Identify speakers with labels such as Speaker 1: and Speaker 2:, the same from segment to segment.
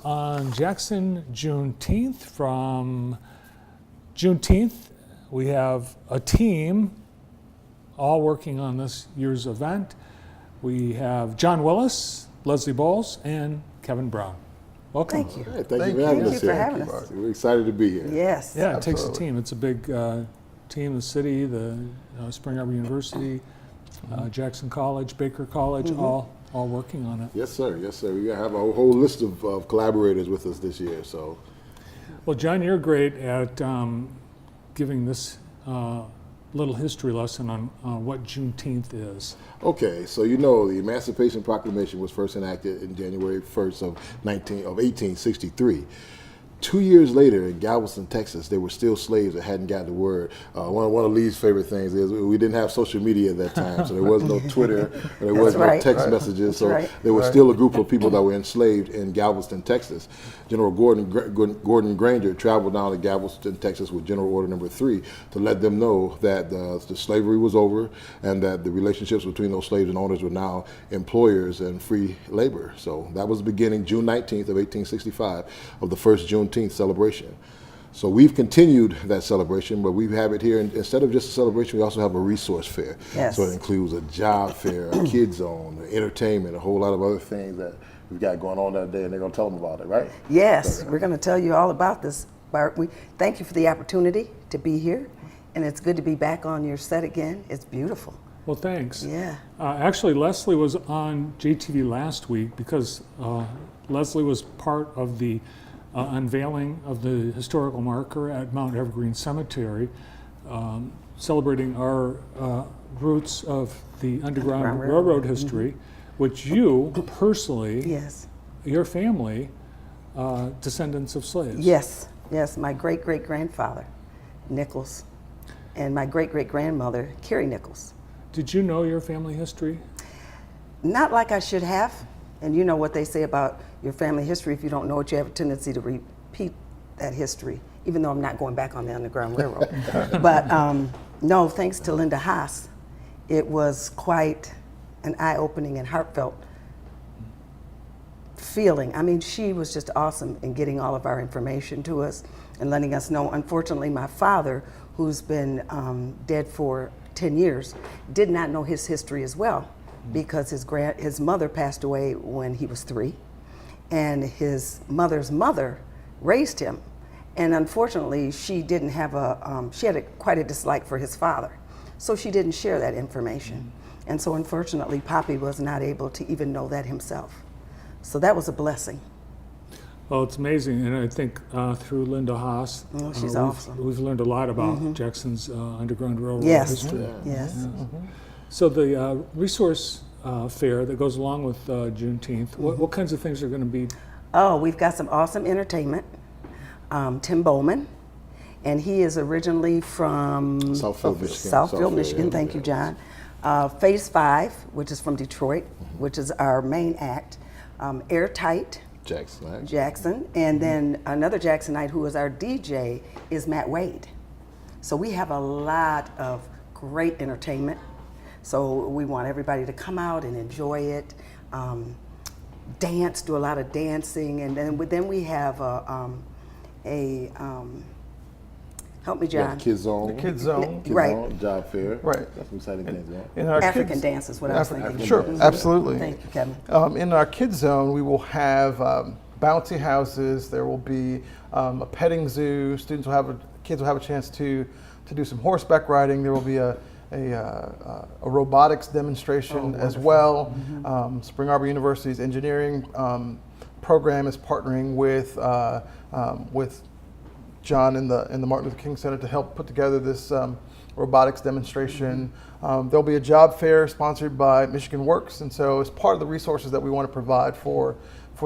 Speaker 1: talk on Jackson Juneteenth. From Juneteenth, we have a team all working on this year's event. We have John Willis, Leslie Bowles, and Kevin Brown. Welcome.
Speaker 2: Thank you.
Speaker 3: Hey, thank you for having us
Speaker 2: for
Speaker 3: here.
Speaker 2: having us.
Speaker 3: We're excited to be here.
Speaker 2: Yes.
Speaker 1: Yeah, it
Speaker 4: Absolutely.
Speaker 1: takes a team. It's a big team. The city, the Spring Arbor University, Jackson College, Baker College, all working on it.
Speaker 3: Yes, sir. Yes, sir. We have a whole list of collaborators with us this year. So,
Speaker 1: Well, John, you're great at giving this little history lesson on what Juneteenth is.
Speaker 3: okay. So the Emancipation Proclamation was first enacted in January 1st of 1863. 2 years later in Galveston, Texas, there were still slaves that hadn't gotten the word. One of Lee's favorite things is we didn't have social media at that time, so there was no Twitter, and there was no
Speaker 2: right.
Speaker 3: text messages. So
Speaker 2: right.
Speaker 3: there was still a group of people that were enslaved in Galveston, Texas. General Gordon Granger traveled down to Galveston, Texas with General Order Number 3 to let them know that the slavery was over and that the relationships between those slaves and owners were now employers and free labor. So that was the beginning, June 19th of 1865, of the first Juneteenth celebration. So we've continued that celebration, but we have it here, and instead of just a celebration, we also have a resource fair.
Speaker 2: Yes.
Speaker 3: So it includes a job fair, a kids zone, entertainment, a whole lot of other things that we've got going on that day, and they're going to tell them about it, right?
Speaker 2: Yes, we're going to tell you all about this, Bart. We thank you for the opportunity to be here, and it's good to be back on your set again. It's beautiful.
Speaker 1: Well, thanks.
Speaker 2: Yeah.
Speaker 1: Actually, Leslie was on JTV last week because Leslie was part of the unveiling of the historical marker at Mount Evergreen Cemetery, celebrating our roots of the Underground Railroad history, which you personally,
Speaker 2: Yes.
Speaker 1: your family, descendants of slaves.
Speaker 2: Yes. Yes. My great-great-grandfather, Nichols, and my great-great-grandmother, Carrie Nichols.
Speaker 1: Did you know your family history?
Speaker 2: Not like I should have. And you know what they say about your family history. If you don't know it, you have a tendency to repeat that history, even though I'm not going back on the Underground Railroad. But no, thanks to Linda Haas, it was quite an eye-opening and heartfelt feeling. I mean, she was just awesome in getting all of our information to us and letting us know. Unfortunately, my father, who's been dead for 10 years, did not know his history as well, because his mother passed away when he was 3, and his mother's mother raised him, and unfortunately she didn't have she had quite a dislike for his father, so she didn't share that information, and so unfortunately Poppy was not able to even know that himself. So that was a blessing.
Speaker 1: Well, it's amazing, and I think through Linda Haas,
Speaker 2: She's awesome.
Speaker 1: we've learned a lot about Jackson's Underground Railroad
Speaker 2: Yes.
Speaker 1: history.
Speaker 2: Yes.
Speaker 1: So the resource fair that goes along with Juneteenth, what kinds of things are going to be?
Speaker 2: Oh, we've got some awesome entertainment. Tim Bowman, and he is originally from
Speaker 3: Southfield, Michigan.
Speaker 2: Southfield, Michigan. Thank you, John. Phase 5, which is from Detroit, which is our main act. Airtight, Jackson, and then another Jacksonite who is our DJ is Matt Wade. So we have a lot of great entertainment. So we want everybody to come out and enjoy it, dance, do a lot of dancing, and then we have help me, John.
Speaker 3: Kids zone.
Speaker 4: The kids zone.
Speaker 2: Right.
Speaker 3: Zone, job fair.
Speaker 4: Right.
Speaker 3: That's some exciting things, right?
Speaker 4: In our
Speaker 2: African
Speaker 4: kids,
Speaker 2: dance is what I was thinking.
Speaker 4: Sure, absolutely.
Speaker 2: Thank you, Kevin.
Speaker 4: In our kids zone, we will have bouncy houses. There will be a petting zoo. Kids will have a chance to do some horseback riding. There will be a robotics demonstration as well. Spring Arbor University's engineering program is partnering with John and the Martin Luther King Center to help put together this robotics demonstration. There'll be a job fair sponsored by Michigan Works, and so as part of the resources that we want to provide for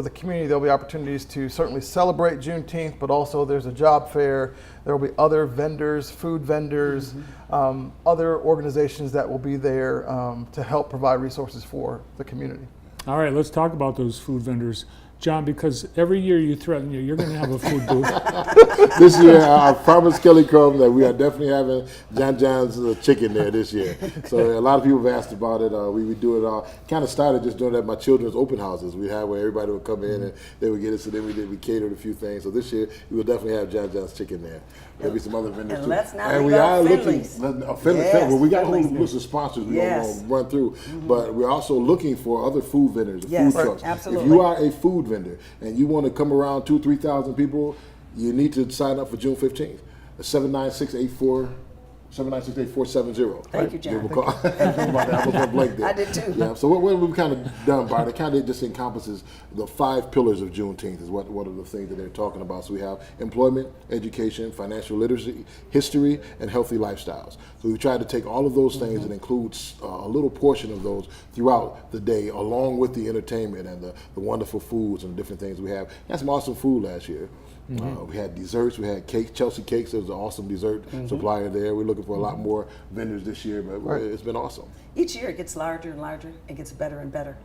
Speaker 4: the community, there'll be opportunities to certainly celebrate Juneteenth, but also there's a job fair. There will be other vendors, food vendors, other organizations that will be there to help provide resources for the community.
Speaker 1: All right, let's talk about those food vendors. John, because every year you threaten you're going to have a food booth.
Speaker 3: This year, I promised Kelly Crumb that we are definitely having John John's chicken there this year. So a lot of people have asked about it. We do it all. Kind of started just doing that at my children's open houses. We had where everybody would come in and they would get it. So then we catered a few things. So this year, we will definitely have John John's chicken there. There'll be some other vendors
Speaker 2: And
Speaker 3: too.
Speaker 2: let's not
Speaker 3: and
Speaker 2: leave
Speaker 3: we
Speaker 2: out
Speaker 3: are
Speaker 2: Finley's.
Speaker 3: looking.
Speaker 2: Yes,
Speaker 3: Well, we got a whole
Speaker 2: Finley's.
Speaker 3: list of sponsors we're
Speaker 2: Yes.
Speaker 3: going to run through. But we're also looking for other food vendors,
Speaker 2: Yes,
Speaker 3: food trucks.
Speaker 2: absolutely.
Speaker 3: If you are a food vendor and you want to come around 2,000-3,000 people, you need to sign up for June 15th. 796-8470.
Speaker 2: Thank you, John.
Speaker 3: Give them a call. I was gonna blank there.
Speaker 2: I did too.
Speaker 3: Yeah. So what we've kind of done, Bart, it kind of just encompasses the 5 pillars of Juneteenth. Is what are the things that they're talking about. So we have employment, education, financial literacy, history, and healthy lifestyles. So we tried to take all of those things and include a little portion of those throughout the day, along with the entertainment and the wonderful foods and the different things we have. We had some awesome food last year. We had desserts. We had cake. Chelsea Cakes. There was an awesome dessert supplier there. We're looking for a lot more vendors this year, but it's been awesome.
Speaker 2: Each year it gets larger and larger. It gets better and better.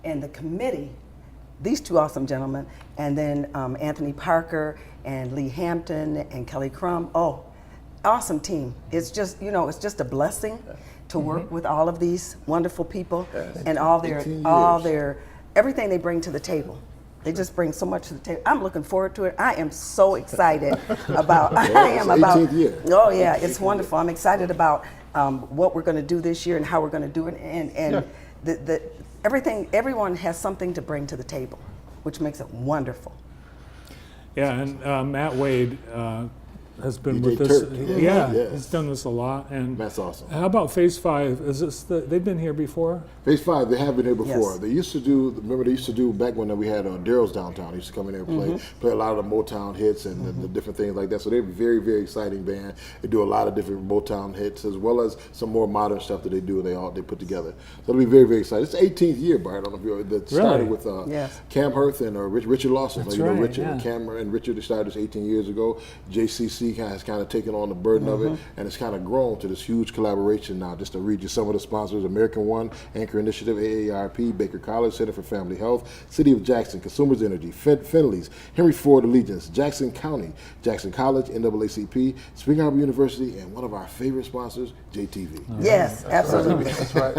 Speaker 2: And the committee, these two awesome gentlemen, and then Anthony Parker and Lee Hampton and Kelly Crumb. Oh, awesome team. It's just, it's just a blessing to work with all of these wonderful people and all
Speaker 3: 18
Speaker 2: their everything they bring to the table. They just bring so much to the table. I'm looking forward to it. I am so excited about.
Speaker 3: It's 18th year.
Speaker 2: Oh yeah, it's wonderful. I'm excited about what we're going to do this year and how we're going to do it, and everything. Everyone has something to bring to the table, which makes it wonderful.
Speaker 1: Yeah, and Matt Wade has been
Speaker 3: DJ
Speaker 1: with us.
Speaker 3: Turk,
Speaker 1: Yeah,
Speaker 3: yes.
Speaker 1: he's done this a lot. And
Speaker 3: That's awesome.
Speaker 1: how about Phase 5? Is this they've been here before?
Speaker 3: Phase 5, they have been here before.
Speaker 2: Yes.
Speaker 3: They used to do. Remember, they used to do back when we had Daryl's downtown. They used to come in there and play a lot of the Motown hits and the different things like that. So they're a very, very exciting band. They do a lot of different Motown hits as well as some more modern stuff that they do. They put together. So it'll be very, very exciting. It's the 18th year, Bart. I don't know if you that started with
Speaker 2: Yes.
Speaker 3: Cam Hurth and Richard Lawson.
Speaker 1: That's
Speaker 3: you know
Speaker 1: right,
Speaker 3: Richard
Speaker 1: yeah.
Speaker 3: and Cam and Richard. They started this 18 years ago. JCC has kind of taken on the burden of it, and it's kind of grown to this huge collaboration now. Just to read you some of the sponsors: American One, Anchor Initiative, AARP, Baker College, Center for Family Health, City of Jackson, Consumers Energy, Finley's, Henry Ford Allegiance, Jackson County, Jackson College, NAACP, Spring Arbor University, and one of our favorite sponsors, JTV.
Speaker 2: Yes, absolutely.
Speaker 4: That's right.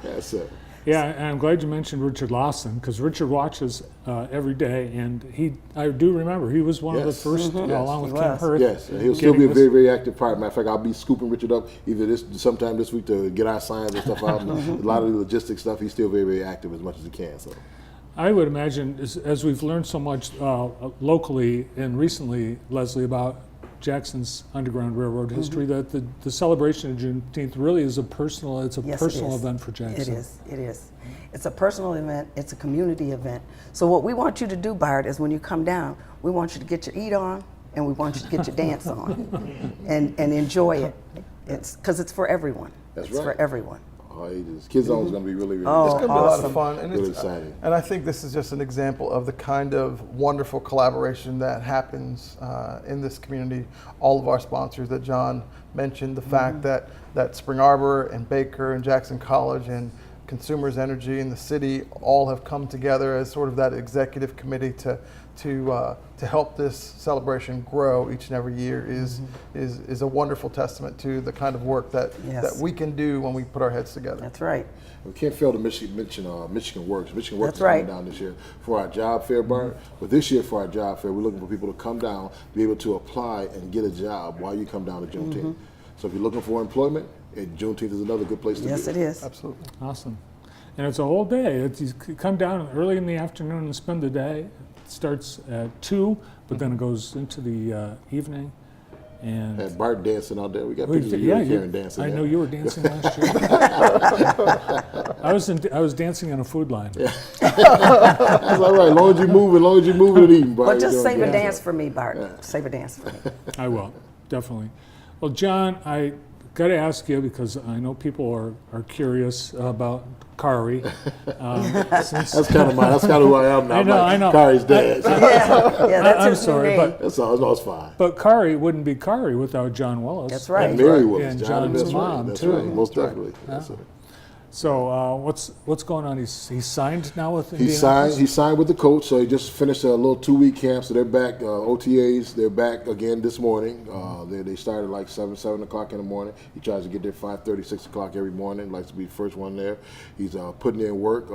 Speaker 3: That's it.
Speaker 1: Yeah, and I'm glad you mentioned Richard Lawson because Richard watches every day, and I do remember he was one of the
Speaker 3: Yes.
Speaker 1: first, along with
Speaker 2: He
Speaker 1: Kim
Speaker 2: was.
Speaker 1: Hurth.
Speaker 3: Yes, and he'll still be a
Speaker 1: getting
Speaker 3: very,
Speaker 1: this-
Speaker 3: very active part. Matter of fact, I'll be scooping Richard up either sometime this week to get our signs and stuff out. And a lot of the logistics stuff, he's still very, very active as much as he can. So.
Speaker 1: I would imagine, as we've learned so much locally and recently, Leslie, about Jackson's Underground Railroad history, that the celebration of Juneteenth really is a personal. It's a
Speaker 2: Yes, it
Speaker 1: personal
Speaker 2: is.
Speaker 1: event for Jackson.
Speaker 2: It is. It is. It's a personal event. It's a community event. So what we want you to do, Bart, is when you come down, we want you to get your eat on, and we want you to get your dance on, and enjoy it. It's because it's for everyone.
Speaker 3: That's
Speaker 2: it's
Speaker 3: right.
Speaker 2: for everyone.
Speaker 3: Oh, Kids Zone is going to be really, really
Speaker 2: Oh,
Speaker 4: It's going to be a lot
Speaker 2: awesome.
Speaker 4: of fun, and
Speaker 3: Really
Speaker 4: it's
Speaker 3: exciting.
Speaker 4: And I think this is just an example of the kind of wonderful collaboration that happens in this community. All of our sponsors that John mentioned, the fact that Spring Arbor and Baker and Jackson College and Consumers Energy and the city all have come together as sort of that executive committee to help this celebration grow each and every year is a wonderful testament to the kind of work that we can do when we put our heads together.
Speaker 2: That's right.
Speaker 3: We can't fail to mention Michigan Works. Michigan Works
Speaker 2: That's
Speaker 3: is
Speaker 2: right.
Speaker 3: coming down this year for our job fair, Bart. But this year for our job fair, we're looking for people to come down, be able to apply and get a job while you come down to Juneteenth. So if you're looking for employment, Juneteenth is another good place to
Speaker 2: Yes,
Speaker 3: be.
Speaker 2: it is.
Speaker 4: Absolutely.
Speaker 1: Awesome. And it's a whole day. You come down early in the afternoon and spend the day. It starts at 2, but then it goes into the evening. And
Speaker 3: Had Bart dancing out there. We got pictures of you
Speaker 1: yeah,
Speaker 3: and Karen dancing.
Speaker 1: I
Speaker 3: there.
Speaker 1: know you were dancing last year. I was dancing in a food line.
Speaker 3: That's all right. As long as you move and eating, Bart.
Speaker 2: But just
Speaker 3: you're
Speaker 2: save
Speaker 3: doing
Speaker 2: a
Speaker 3: good.
Speaker 2: dance for me, Bart. Save a dance for me.
Speaker 1: I will, definitely. Well, John, I got to ask you because I know people are curious about Kari. Since
Speaker 3: That's kind of who I am now.
Speaker 1: I know.
Speaker 3: Kari's dad.
Speaker 2: Yeah, that's
Speaker 1: I'm
Speaker 2: his
Speaker 1: sorry,
Speaker 2: new name.
Speaker 3: That's all. It's fine.
Speaker 1: but Kari wouldn't be Kari without John Willis.
Speaker 2: That's right.
Speaker 3: And Mary was.
Speaker 1: And
Speaker 3: John,
Speaker 1: John's
Speaker 3: that's
Speaker 1: mom,
Speaker 3: right. That's
Speaker 1: too.
Speaker 3: right. Most definitely. That's right.
Speaker 1: So what's going on? He's signed now with Indianapolis?
Speaker 3: He signed with the coach, so he just finished a little 2-week camp. So they're back OTAs. They're back again this morning. They started like 7 o'clock in the morning. He tries to get there 5:30, 6 o'clock every morning. Likes to be the first one there. He's putting in work.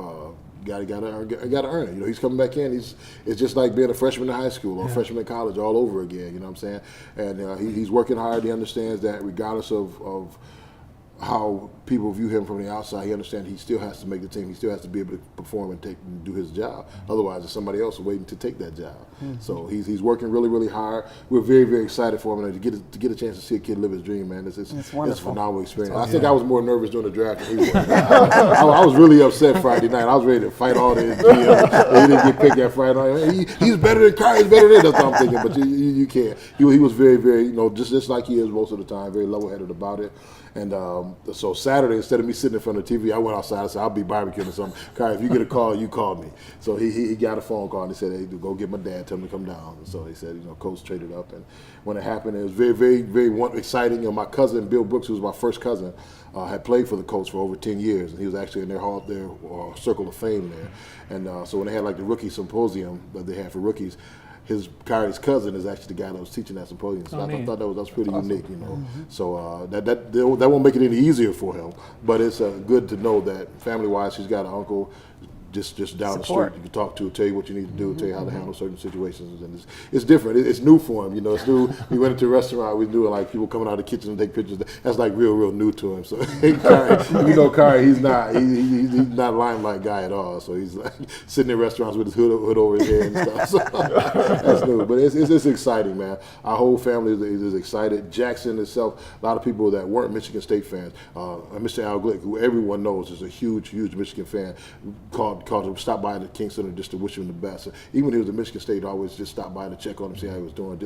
Speaker 3: Got to earn it. You know, he's coming back in. It's just like being a freshman in high school or a freshman in college all over again. You know what I'm saying? And he's working hard. He understands that regardless of how people view him from the outside, he understands he still has to make the team. He still has to be able to perform and do his job. Otherwise, there's somebody else waiting to take that job. So he's working really, really hard. We're very, very excited for him, and to get a chance to see a kid live his dream, man. It's
Speaker 2: wonderful.
Speaker 3: It's a phenomenal experience. I think I was more nervous during the draft than he was. I was really upset Friday night. I was ready to fight all the GM. He didn't get picked that Friday night. He's better than Kyrie. He's better than that's what I'm thinking. But you can't. He was very, very, just like he is most of the time, very level-headed about it. And so Saturday, instead of me sitting in front of the TV, I went outside. I said, I'll be barbecuing or something. Kai, if you get a call, you call me. So he got a phone call and he said, hey, go get my dad, tell him to come down. And so he said, Coach traded up. And when it happened, it was very, very, very exciting. My cousin, Bill Brooks, who was my first cousin, had played for the Colts for over 10 years. And he was actually in their Circle of Fame there. And so when they had like the rookie symposium that they had for rookies, Kyrie's cousin is actually the guy that was teaching that symposium. So I thought that was pretty unique, So that won't make it any easier for him, but it's good to know that family-wise, he's got an uncle just down the street you can talk to, tell you what you need to do, tell you how to handle certain situations, and it's different. It's new for him, It's new. We went into a restaurant, we knew like people coming out of the kitchen and take pictures. That's like real new to him. So Kyrie, he's not a limelight guy at all. So he's like sitting in restaurants with his hood over his head and stuff. So that's new, but it's exciting, man. Our whole family is excited. Jackson itself, a lot of people that weren't Michigan State fans, Mr. Al Glick, who everyone knows is a huge Michigan fan, called him, stopped by the King Center just to wish him the best. So even when he was at Michigan State, always just stopped by to check on him, see how he was doing.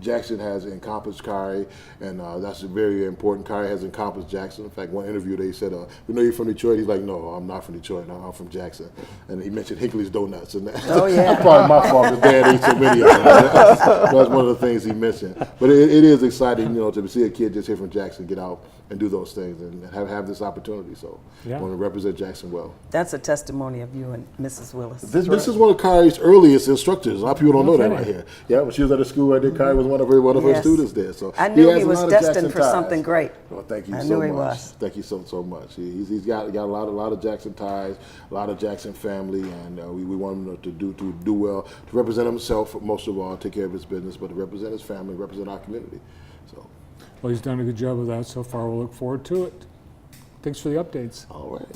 Speaker 3: Jackson has encompassed Kyrie, and that's very important. Kyrie has encompassed Jackson. In fact, one interview they said, "We know you're from Detroit." He's like, "No, I'm not from Detroit. No, I'm from Jackson." And he mentioned Hinckley's Donuts, and that's probably my fault. His dad ate so many of them. That's one of the things he mentioned. But it is exciting, to see a kid just here from Jackson get out and do those things and have this opportunity. So I want to represent Jackson well.
Speaker 2: That's a testimony of you and Mrs. Willis.
Speaker 3: This is one of Kyrie's earliest instructors. A lot of people don't know that right here. Yeah, when she was at the school right there, Kyrie was one of her students there. So
Speaker 2: I knew he was destined for something great.
Speaker 3: Well, thank you
Speaker 2: I
Speaker 3: so
Speaker 2: knew
Speaker 3: much.
Speaker 2: he was.
Speaker 3: Thank you so much. He's got a lot of Jackson ties, a lot of Jackson family, and we want him to do well, to represent himself most of all, take care of his business, but to represent his family, represent our community. So.
Speaker 1: Well, he's done a good job of that so far. We'll look forward to it. Thanks for the updates.
Speaker 3: All right.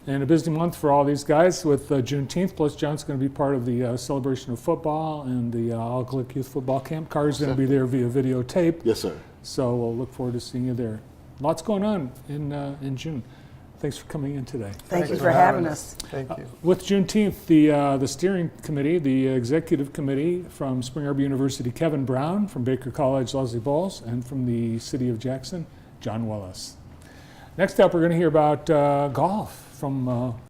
Speaker 1: And a busy month for all these guys with Juneteenth, plus John's going to be part of the celebration of football and the Al Glick Youth Football Camp. Kyrie's going to be there via videotape.
Speaker 3: Yes, sir.
Speaker 1: So we'll look forward to seeing you there. Lots going on in June. Thanks for coming in today.
Speaker 2: Thank you for having us.
Speaker 4: Thank you.
Speaker 1: With Juneteenth, the steering committee, the executive committee from Spring Arbor University, Kevin Brown, from Baker College, Leslie Bowles, and from the city of Jackson, John Willis. Next up, we're going to hear about golf from